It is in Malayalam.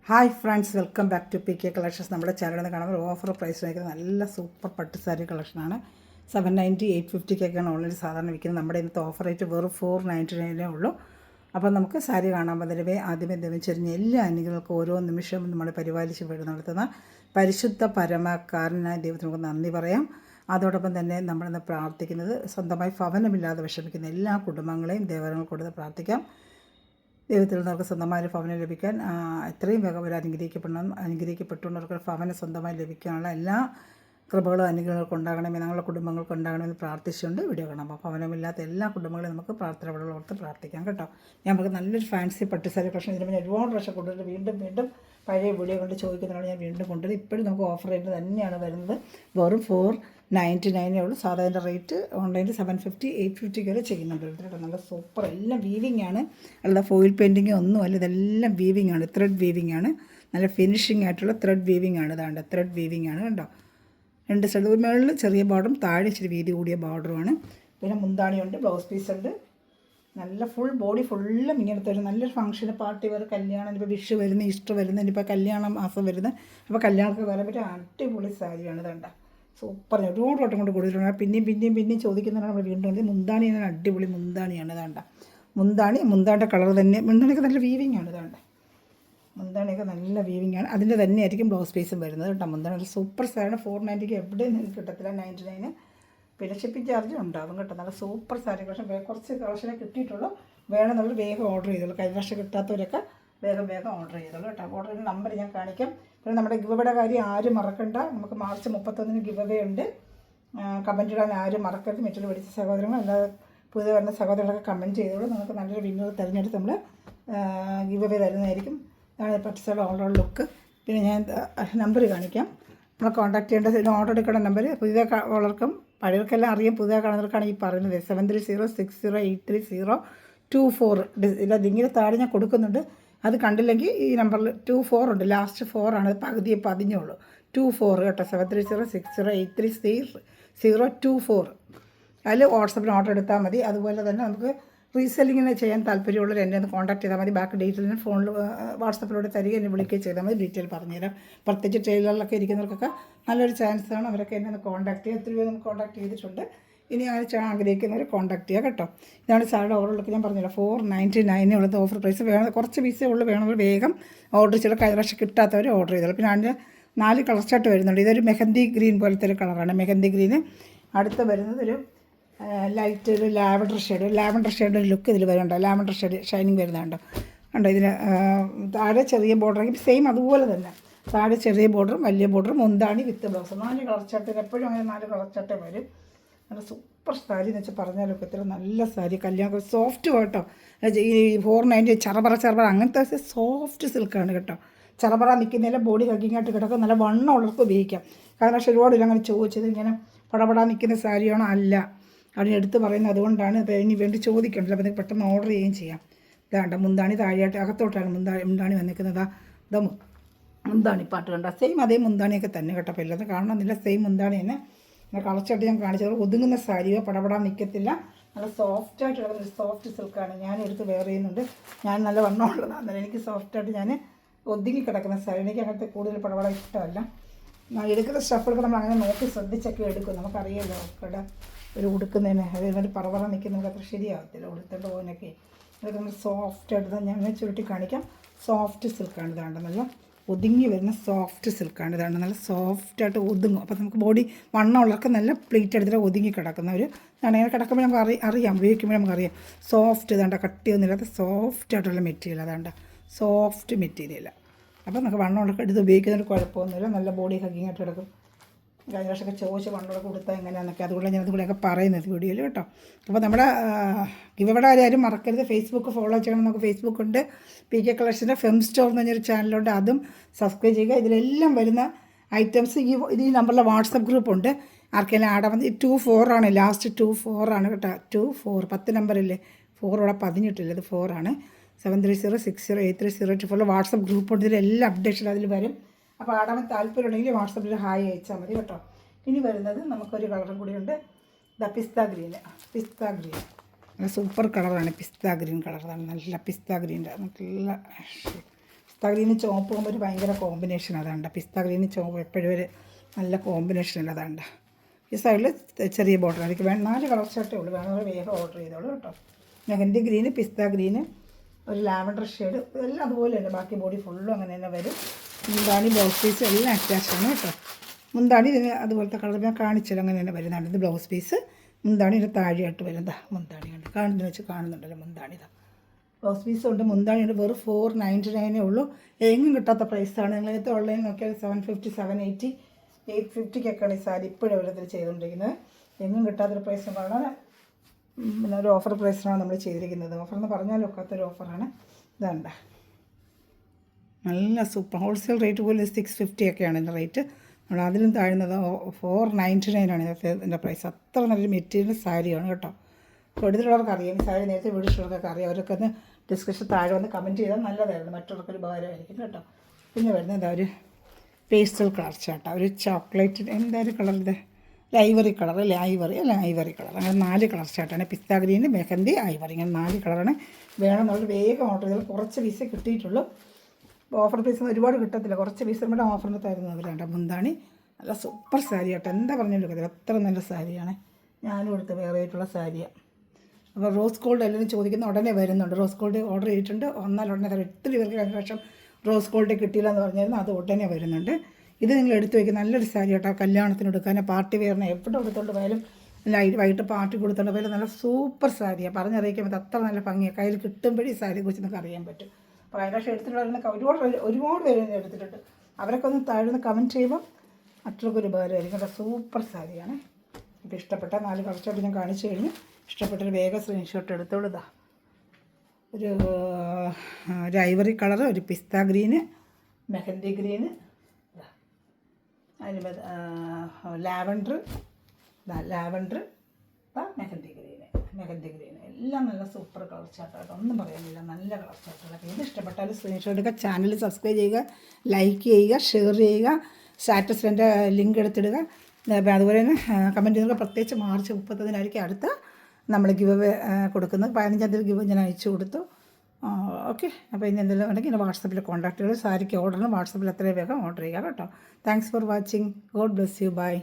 Hi friends, welcome back to PK collections. നമ്മുടെ ചാനലിൽ നിന്ന് കാണുമ്പോൾ ഓഫർ പ്രൈസ് വയ്ക്കുന്ന നല്ല സൂപ്പർ പട്ട് സാരി കളക്ഷനാണ്. 790 850 ഓൺലൈൻ സാധാരണ വിൽക്കുന്നത്. നമ്മുടെ ഇന്നത്തെ ഓഫർ റേറ്റ് വെറും 499 ഉള്ളൂ. അപ്പോൾ നമുക്ക് സാരി കാണാൻ പറ്റുന്നവേ ആദ്യമേ ചെറിയ എല്ലാ അനുഗ്രഹങ്ങൾക്കും ഓരോ നിമിഷവും നമ്മൾ പരിപാലിച്ച് വീട് നടത്തുന്ന പരിശുദ്ധ പരമകാരനായ ദൈവത്തിന് നമുക്ക് നന്ദി പറയാം. അതോടൊപ്പം തന്നെ നമ്മളിന്ന് പ്രാർത്ഥിക്കുന്നത് സ്വന്തമായി ഭവനമില്ലാതെ വിഷമിക്കുന്ന എല്ലാ കുടുംബങ്ങളെയും ദേവങ്ങൾ കൊടുത്ത് പ്രാർത്ഥിക്കാം. ദൈവത്തിൽ നിന്ന് അവർക്ക് സ്വന്തമായ ഒരു ഭവനം ലഭിക്കാൻ എത്രയും വേഗം അവർ അനുഗ്രഹിക്കപ്പെട്ടുള്ളവർക്ക് ഭവനം സ്വന്തമായി ലഭിക്കാനുള്ള എല്ലാ കൃപകളും അനുഗ്രഹങ്ങൾക്കും ഉണ്ടാകണമെന്ന് ഞങ്ങളുടെ കുടുംബങ്ങൾക്ക് ഉണ്ടാകണമെന്ന് പ്രാർത്ഥിച്ചുകൊണ്ട് വീഡിയോ കാണാം. അപ്പോൾ ഭവനമില്ലാത്ത എല്ലാ കുടുംബങ്ങളെയും നമുക്ക് പ്രാർത്ഥന ഓർത്ത് പ്രാർത്ഥിക്കാം കേട്ടോ. നമുക്ക് നല്ലൊരു ഫാൻസി പട്ടുസാരി കളക്ഷൻ ഇതിന് പിന്നെ ഒരുപാട് പ്രാവശ്യം കൊണ്ടുവരും. വീണ്ടും പഴയ വീഡിയോ കൊണ്ട് ചോദിക്കുന്നതാണ് ഞാൻ വീണ്ടും കൊണ്ടുവരും. ഇപ്പോഴും നമുക്ക് ഓഫർ റേറ്റ് തന്നെയാണ് വരുന്നത്. വെറും 499 ഉള്ളൂ. സാധാരണ റേറ്റ് ഓൺലൈനിൽ 750 850 വരെ ചെയ്യുന്നുണ്ട് കേട്ടോ. നല്ല സൂപ്പർ, എല്ലാം വീവിങ് ആണ്, അല്ല ഫോയിൽ പെയിൻറ്റിങ് ഒന്നും അല്ല, ഇതെല്ലാം വീവിങ് ആണ്, ത്രെഡ് വീവിങ് ആണ്. നല്ല ഫിനിഷിംഗ് ആയിട്ടുള്ള ത്രെഡ് വീവിങ് ആണ്. ഇതാണ്ട് ത്രെഡ് വീവിങ് ആണ് കേട്ടോ. രണ്ട് സൈഡ് മുകളിൽ ചെറിയ ബോർഡറും താഴെ ഇച്ചിരി വീതി കൂടിയ ബോർഡറുമാണ്. പിന്നെ മുന്താണിയുണ്ട്, ബ്ലൗസ് പീസ് ഉണ്ട്. നല്ല ഫുൾ ബോഡി ഫുള്ളും ഇങ്ങനത്തെ ഒരു നല്ലൊരു ഫംഗ്ഷന് പാർട്ടി വേറെ കല്യാണം, ഇപ്പോൾ വിഷു വരുന്ന, ഈസ്റ്റർ വരുന്ന, ഇനിയിപ്പോൾ കല്യാണം മാസം വരുന്നത്, അപ്പോൾ കല്യാണത്തിന് വരാൻ പറ്റിയ അടിപൊളി സാരിയാണ്. ഇതണ്ട സൂപ്പർ, ഒരുപാട് വട്ടം കൊണ്ട് കൊടുത്തിട്ടുണ്ട്. പിന്നെയും ചോദിക്കുന്നതാണ് നമ്മൾ വീണ്ടും. മുന്താണി അടിപൊളി മുന്താണിയാണ്. ഇതാണ്ട മുന്താണിയുടെ കളർ തന്നെ, മുന്താണിയൊക്കെ നല്ല വീവിങ് ആണ്. ഇതാണ്ട മുന്താണിയൊക്കെ നല്ല വീവിങ് ആണ്. അതിൻ്റെ തന്നെ ആയിരിക്കും ബ്ലൗസ് പീസും വരുന്നത് കേട്ടോ. മുന്താണി ഒരു സൂപ്പർ സാരിയാണ്. 490 എവിടെയും നിങ്ങൾക്ക് കിട്ടത്തില്ല. 99 പിന്നെ ഷിപ്പിംഗ് ചാർജും ഉണ്ടാകും കേട്ടോ. നല്ല സൂപ്പർ സാരി കളക്ഷൻ. കുറച്ച് കളക്ഷനെ കിട്ടിയിട്ടുള്ളൂ. വേണമെന്നുള്ളത് വേഗം ഓർഡർ ചെയ്തോളൂ. കഴിഞ്ഞ വർഷം കിട്ടാത്തവരൊക്കെ വേഗം ഓർഡർ ചെയ്തോളൂ കേട്ടോ. ഓർഡർ ചെയ്യുന്ന നമ്പർ ഞാൻ കാണിക്കാം. പിന്നെ നമ്മുടെ ഗിവയുടെ കാര്യം ആരും മറക്കണ്ട. നമുക്ക് മാർച്ച് 31 ഗിവവേ ഉണ്ട്. കമൻറ്റ് ഇടാൻ ആരും മറക്കരുത്. മറ്റുള്ള പഠിച്ച സഹോദരങ്ങൾ അല്ലാതെ പുതിയ വരുന്ന സഹോദരങ്ങളൊക്കെ കമൻറ്റ് ചെയ്തോളൂ. നമുക്ക് നല്ലൊരു വിന്നർ തിരഞ്ഞെടുത്ത് നമ്മൾ ഗിവവേ തരുന്നതായിരിക്കും. അതാണ് പട്ടുസാരി ഓവറോൾ ലുക്ക്. പിന്നെ ഞാൻ നമ്പർ കാണിക്കാം. നമ്മൾ കോൺടാക്ട് ചെയ്യേണ്ട ഓർഡർ എടുക്കേണ്ട നമ്പർ പുതിയ ഉള്ളവർക്കും പഴയവർക്കെല്ലാം അറിയാം. പുതിയ കാണുന്നവർക്കാണ് ഈ പറയുന്നത്. 7306024024. ഇങ്ങനെ താഴെ ഞാൻ കൊടുക്കുന്നുണ്ട്. അത് കണ്ടില്ലെങ്കിൽ ഈ നമ്പറിൽ 24 ഉണ്ട്, ലാസ്റ്റ് 4 ആണ്. പകുതിയെ പതിഞ്ഞുള്ളൂ. 24 കേട്ടോ. 7306024024. അതിൽ വാട്സപ്പിൽ ഓർഡർ എടുത്താൽ മതി. അതുപോലെ തന്നെ നമുക്ക് റീസെല്ലിങ്ങിന് ചെയ്യാൻ താല്പര്യമുള്ളവർ എന്നെ ഒന്ന് കോൺടാക്ട് ചെയ്താൽ മതി. ബാക്കി ഡീറ്റെയിലിന് ഫോണിൽ വാട്സപ്പിലൂടെ തരിക, എന്നെ വിളിക്കുകയും ചെയ്താൽ മതി. ഡീറ്റെയിൽ പറഞ്ഞുതരാം. പ്രത്യേകിച്ച് ട്രെയിലറിലൊക്കെ ഇരിക്കുന്നവർക്കൊക്കെ നല്ലൊരു ചാൻസാണ്. അവരൊക്കെ എന്നെ ഒന്ന് കോൺടാക്ട് ചെയ്യുക. ഒത്തിരി പേര് നമുക്ക് കോൺടാക്ട് ചെയ്തിട്ടുണ്ട്. ഇനി അങ്ങനെ ചെയ്യാൻ ആഗ്രഹിക്കുന്നവർ കോൺടാക്ട് ചെയ്യുക കേട്ടോ. ഇതാണ് സാറിയുടെ ഓർഡറിലൊക്കെ ഞാൻ പറഞ്ഞില്ല. 499 ഉള്ളത് ഓഫർ പ്രൈസ്. കുറച്ച് പീസേ ഉള്ളൂ. വേണമെങ്കിൽ വേഗം ഓർഡർ ചെയ്ത് കഴിഞ്ഞ പ്രാവശ്യം കിട്ടാത്തവർ ഓർഡർ ചെയ്തോളൂ. പിന്നെ അതിൻ്റെ 4 കളർ ചാർട്ട് വരുന്നുണ്ട്. ഇതൊരു മെഹന്തി ഗ്രീൻ പോലത്തെ ഒരു കളറാണ്, മെഹന്തി ഗ്രീന്. അടുത്ത് വരുന്നത് ഒരു ലൈറ്റ് ഒരു ലാവൻഡർ ഷെയ്ഡ് ഒരു ലുക്ക് ഇതിൽ വരുന്നുണ്ടോ. ലാവൻഡർ ഷെയ്ഡ് ഷൈനിങ് വരുന്നുണ്ടോ ഉണ്ടോ. ഇതിന് താഴെ ചെറിയ ബോർഡർ സെയിം അതുപോലെ തന്നെ. താഴെ ചെറിയ ബോർഡറും വലിയ ബോർഡറും മുന്താണി വിത്ത് ബ്ലൗസ്. 4 കളർ ചാർട്ടിൽ എപ്പോഴും അങ്ങനെ 4 കളർ ചാർട്ടേ വരും. നല്ല സൂപ്പർ സാരി എന്ന് വെച്ചാൽ പറഞ്ഞാലൊക്കെ ഇത്ര നല്ല സാരി. കല്യാണം സോഫ്റ്റ് കേട്ടോ. ഈ 490 ചറപറ അങ്ങനത്തെ സോഫ്റ്റ് സിൽക്കാണ് കേട്ടോ. ചറപറ നിൽക്കുന്നതിലെ ബോഡി ഹഗ്ഗിങ്ങായിട്ട് കിടക്കും. നല്ല വണ്ണമുള്ളവർക്ക് ഉപയോഗിക്കാം. കാരണം പക്ഷേ ഒരുപാട് അങ്ങനെ ചോദിച്ചത് ഇങ്ങനെ പടപടാ നിൽക്കുന്ന സാരിയാണോ അല്ല, അതിനെടുത്ത് പറയുന്നത്. അതുകൊണ്ടാണ്. അപ്പോൾ ഇനി വേണ്ടി ചോദിക്കണ്ടല്ലോ. അപ്പോൾ നിങ്ങൾക്ക് പെട്ടെന്ന് ഓർഡർ ചെയ്യുകയും ചെയ്യാം. ഇതാണ്ട മുന്താണി താഴെയായിട്ട് അകത്തോട്ടാണ് മുന്താണി വന്നിരിക്കുന്നത്. ഇതാ മുന്താണി പാട്ട് കണ്ട സെയിം അതേ മുന്താണിയൊക്കെ തന്നെ കേട്ടോ. അപ്പോൾ എല്ലാതും കാണണമെന്നില്ല, സെയിം മുന്താണി തന്നെ. കളച്ചായിട്ട് ഞാൻ കാണിച്ചത് ഒതുങ്ങുന്ന സാരിയോ പടപടാൻ നിൽക്കത്തില്ല. നല്ല സോഫ്റ്റായിട്ട് കിടക്കുന്ന സോഫ്റ്റ് സിൽക്കാണ്. ഞാൻ എടുത്ത് വെയർ ചെയ്യുന്നുണ്ട്. ഞാൻ നല്ല വണ്ണമുള്ളതാണ്. എനിക്ക് സോഫ്റ്റായിട്ട് ഞാൻ ഒതുങ്ങി കിടക്കുന്ന സാരി. എനിക്ക് അങ്ങനത്തെ കൂടുതൽ പടപട ഇഷ്ടമല്ല. എടുക്കുന്ന സ്റ്റഫ് നമ്മൾ അങ്ങനെ നോക്കി ശ്രദ്ധിച്ചൊക്കെ എടുക്കും. നമുക്കറിയാമല്ലോ ഇവിടെ ഒരു ഉടുക്കുന്നതിന് അതേമാതിരി പറവറ നിൽക്കുന്നതൊക്കെ അത്ര ശരിയാകത്തില്ല. ഉടുത്തേണ്ട പോകാനൊക്കെ അതൊക്കെ നമ്മൾ സോഫ്റ്റായിട്ട് ഞാൻ ചുരുട്ടി കാണിക്കാം. സോഫ്റ്റ് സിൽക്കാണ്. ഇതാണ്ട് നല്ല ഒതുങ്ങി വരുന്ന സോഫ്റ്റ് സിൽക്കാണ്. ഇതാണ് നല്ല സോഫ്റ്റായിട്ട് ഒതുങ്ങും. അപ്പോൾ നമുക്ക് ബോഡി വണ്ണമുള്ളവർക്ക് നല്ല പ്ലീറ്റ് എടുത്തിട്ട് ഒതുങ്ങി കിടക്കുന്നവർ ഇതാണ്. ഇങ്ങനെ കിടക്കുമ്പോൾ നമുക്ക് അറിയാം, ഉപയോഗിക്കുമ്പോൾ നമുക്കറിയാം. സോഫ്റ്റ് ഇതാണ്ട് കട്ടിയൊന്നുമില്ലാത്ത സോഫ്റ്റായിട്ടുള്ള മെറ്റീരിയൽ. അതാണ്ട് സോഫ്റ്റ് മെറ്റീരിയൽ. അപ്പോൾ നമുക്ക് വണ്ണമുള്ളവർക്ക് എടുത്ത് ഉപയോഗിക്കുന്നതിന് കുഴപ്പമൊന്നുമില്ല. നല്ല ബോഡി ഹഗ്ഗിങ്ങായിട്ട് കിടക്കും. കഴിഞ്ഞ വർഷമൊക്കെ ചോദിച്ച് വണ്ണമുള്ള കൊടുത്താൽ എങ്ങനെയാണെന്നൊക്കെ, അതുകൊണ്ട് ഞാൻ അതുകൂടെയൊക്കെ പറയുന്നത് വീഡിയോയിൽ കേട്ടോ. അപ്പോൾ നമ്മുടെ ഗിവയുടെ ആരും മറക്കരുത്. ഫേസ്ബുക്ക് ഫോളോ ചെയ്യണം. നമുക്ക് ഫേസ്ബുക്കുണ്ട്. PK കളക്ഷൻ്റെ ഫെം സ്റ്റോർ എന്ന് പറഞ്ഞൊരു ചാനലുണ്ട്. അതും സബ്സ്ക്രൈബ് ചെയ്യുക. ഇതിലെല്ലാം വരുന്ന ഐറ്റംസ് ഈ നമ്പറിലെ വാട്സപ്പ് ഗ്രൂപ്പുണ്ട്. ആർക്കെല്ലാം ആടാൻ വന്ന് 24 ആണ്, ലാസ്റ്റ് 24 ആണ് കേട്ടോ. 24 10 നമ്പറില്ലേ, 4 ഇവിടെ പതിഞ്ഞിട്ടില്ല, ഇത് 4 ആണ്. 7306083024 വാട്സപ്പ് ഗ്രൂപ്പുണ്ട്. ഇതിലെല്ലാം അപ്ഡേഷൻ അതിൽ വരും. അപ്പോൾ ആടാൻ താല്പര്യമുണ്ടെങ്കിൽ വാട്സപ്പിൽ ഹായ് അയച്ചാൽ മതി കേട്ടോ. ഇനി വരുന്നത് നമുക്കൊരു കളറും കൂടിയുണ്ട്. പിസ്ത ഗ്രീൻ നല്ല സൂപ്പർ കളറാണ്. പിസ്ത ഗ്രീൻ കളറാണ്. നല്ല പിസ്ത ഗ്രീൻ്റെ നല്ല ഗ്രീനും ചുവപ്പ് പോകുമ്പോൾ ഒരു ഭയങ്കര കോമ്പിനേഷൻ അതാണ്ട. പിസ്ത ഗ്രീനും ചുവപ്പ് എപ്പോഴും ഒരു നല്ല കോമ്പിനേഷൻ അല്ല അതാണ്ട. ഈ സൈഡിൽ ചെറിയ ബോർഡർ എനിക്ക് 4 കളർ ഷർട്ടേ ഉള്ളൂ. വേണമെങ്കിൽ വേഗം ഓർഡർ ചെയ്തോളൂ കേട്ടോ. മെഹന്തി ഗ്രീന്, പിസ്ത ഗ്രീന്, ഒരു ലാവൻഡർ ഷെയ്ഡ് എല്ലാം അതുപോലെ തന്നെ. ബാക്കി ബോഡി ഫുള്ളും അങ്ങനെ തന്നെ വരും. മുന്താണി ബ്ലൗസ് പീസ് എല്ലാം അറ്റാച്ചാണ് കേട്ടോ. മുന്താണി ഇതിന് അതുപോലത്തെ കളർ ഞാൻ കാണിച്ചത് അങ്ങനെ തന്നെ വരുന്നതാണ്. ഇത് ബ്ലൗസ് പീസ്, മുന്താണി ഇതിന് താഴെയായിട്ട് വരുന്നതാ. മുന്താണി ഉണ്ട് കാണുന്നതെന്ന് വെച്ച് കാണുന്നുണ്ടല്ലോ മുന്താണി ഇതാ. ബ്ലൗസ് പീസ് ഉണ്ട്, മുന്താണി ഉണ്ട്. വെറും 499 ഉള്ളൂ. എങ്ങും കിട്ടാത്ത പ്രൈസാണ്. നിങ്ങൾ ഓൺലൈൻ നോക്കിയാൽ 750, 780, 850 ഈ സാരി ഇപ്പോഴും ഓരോരുത്തർ ചെയ്തുകൊണ്ടിരിക്കുന്നത്. എങ്ങും കിട്ടാത്തൊരു പ്രൈസ് വളരെ പിന്നെ ഒരു ഓഫർ പ്രൈസിനാണ് നമ്മൾ ചെയ്തിരിക്കുന്നത്. ഓഫർ എന്ന് പറഞ്ഞാൽ ഒക്കാത്തൊരു ഓഫറാണ്. ഇതാണ്ട നല്ല സൂപ്പർ. ഹോൾസെയിൽ റേറ്റ് പോലും 650 ഇതിൻ്റെ റേറ്റ്. നമ്മൾ അതിലും താഴ്ന്നത് 499 ഇതിൻ്റെ പ്രൈസ്. അത്ര നല്ലൊരു മെറ്റീരിയൽ സാരിയാണ് കേട്ടോ. അപ്പോൾ എടുത്തിട്ടുള്ളവർക്ക് അറിയാം. ഈ സാരി നേരത്തെ വീഡിയോയിലുള്ളവർക്കൊക്കെ അറിയാം. അവരൊക്കെ ഒന്ന് ഡിസ്കഷൻ താഴെ വന്ന് കമൻറ്റ് ചെയ്താൽ നല്ലതായിരുന്നു. മറ്റുള്ളവർക്കൊരു ഉപകാരമായിരിക്കും കേട്ടോ. പിന്നെ വരുന്നത് എന്താ ഒരു പേസ്റ്റൽ കളർ ചാട്ടാ. ഒരു ചോക്ലേറ്റ് എന്തായാലും കളർ ഇത് ഐവറി കളർ അല്ലേ? Ivory colour. അങ്ങനെ 4 കളർ ചാട്ടാണ്. പിസ്ത ഗ്രീന്, മെഹന്തി, ഐവറി. ഇങ്ങനെ 4 കളറാണ്. വേണമെന്നുള്ള വേഗം ഓർഡർ ചെയ്താൽ കുറച്ച് പീസേ കിട്ടിയിട്ടുള്ളൂ. ഓഫർ പീസ് ഒരുപാട് കിട്ടത്തില്ല. കുറച്ച് പീസ് നമ്മുടെ ഓഫറിന് തരുന്നത് വേണ്ട. മുന്താണി നല്ല സൂപ്പർ സാരി കേട്ടോ. എന്താ പറഞ്ഞാലും എടുക്കത്തില്ല, അത്ര നല്ല സാരിയാണ്. ഞാനും എടുത്ത് വേറെ ആയിട്ടുള്ള സാരിയാണ്. അപ്പോൾ റോസ് ഗോൾഡ് എല്ലാവരും ചോദിക്കുന്ന ഉടനെ വരുന്നുണ്ട്. റോസ് ഗോൾഡ് ഓർഡർ ചെയ്തിട്ടുണ്ട്. വന്നാൽ ഉടനെ തരാം. ഒത്തിരി പേർക്ക് കഴിഞ്ഞ വർഷം റോസ് ഗോൾഡ് കിട്ടിയില്ല എന്ന് പറഞ്ഞായിരുന്നു. അത് ഉടനെ വരുന്നുണ്ട്. ഇത് നിങ്ങൾ എടുത്ത് വയ്ക്കുക. നല്ലൊരു സാരി കേട്ടോ. കല്യാണത്തിന് എടുക്കാൻ, പാർട്ടി വെയറിന് എവിടെ എടുത്തുകൊണ്ട് പോയാലും വൈകിട്ട് പാർട്ടി കൊടുത്തുകൊണ്ട് പോയാലും നല്ല സൂപ്പർ സാരിയാണ്. പറഞ്ഞറിയിക്കാൻ പറ്റും അത്ര നല്ല ഭംഗിയാണ്. കയ്യിൽ കിട്ടുമ്പോഴേ ഈ സാരിയെ കുറിച്ച് നമുക്ക് അറിയാൻ പറ്റും. അപ്പോൾ അതിൻ്റെ വർഷം എടുത്തിട്ടുള്ള ഒരുപാട് പേര് എടുത്തിട്ടുണ്ട്. അവരൊക്കെ ഒന്ന് താഴ്ന്ന് കമൻറ്റ് ചെയ്യുമ്പോൾ മറ്റുള്ളവർക്ക് ഉപകാരമായിരിക്കും കേട്ടോ. സൂപ്പർ സാരിയാണ്. ഇപ്പോൾ ഇഷ്ടപ്പെട്ട 4 കളർ ഞാൻ കാണിച്ചു കഴിഞ്ഞു. ഇഷ്ടപ്പെട്ടൊരു വേഗം സ്ക്രീൻഷോട്ട് എടുത്തോളൂ. ഇതാ ഒരു ഐവറി കളർ, ഒരു പിസ്ത ഗ്രീന്, മെഹന്തി ഗ്രീന്, അതിന് ലാവൻഡർ, മെഹന്തി ഗ്രീന് എല്ലാം നല്ല സൂപ്പർ കളർ ചാർട്ടായിട്ട് ഒന്നും പറയാനില്ല. നല്ല കളർ ചാർട്ടുകളൊക്കെ. ഇത് ഇഷ്ടപ്പെട്ടാൽ സ്ക്രീൻഷോട്ട് എടുക്കുക. ചാനൽ സബ്സ്ക്രൈബ് ചെയ്യുക, ലൈക്ക് ചെയ്യുക, ഷെയർ ചെയ്യുക, സ്റ്റാറ്റസിൽ എൻ്റെ ലിങ്ക് എടുത്തിടുക. അതുപോലെ തന്നെ കമൻറ്റ് ചെയ്യുക. പ്രത്യേകിച്ച് മാർച്ച് 30 അടുത്ത നമ്മൾ ഗിവ് അവേ കൊടുക്കുന്നത്. 15-ാം തീയതി ഗിവ് ഞാൻ അയച്ചു കൊടുത്തു. ഓക്കെ. അപ്പോൾ ഇനി എന്തെങ്കിലും ഉണ്ടെങ്കിൽ എൻ്റെ വാട്സപ്പിൽ കോൺടാക്ട് ചെയ്യുക. സാരിക്ക് ഓർഡറിന് വാട്സപ്പിൽ എത്രയും വേഗം ഓർഡർ ചെയ്യുക കേട്ടോ. Thanks for watching. God bless you. By.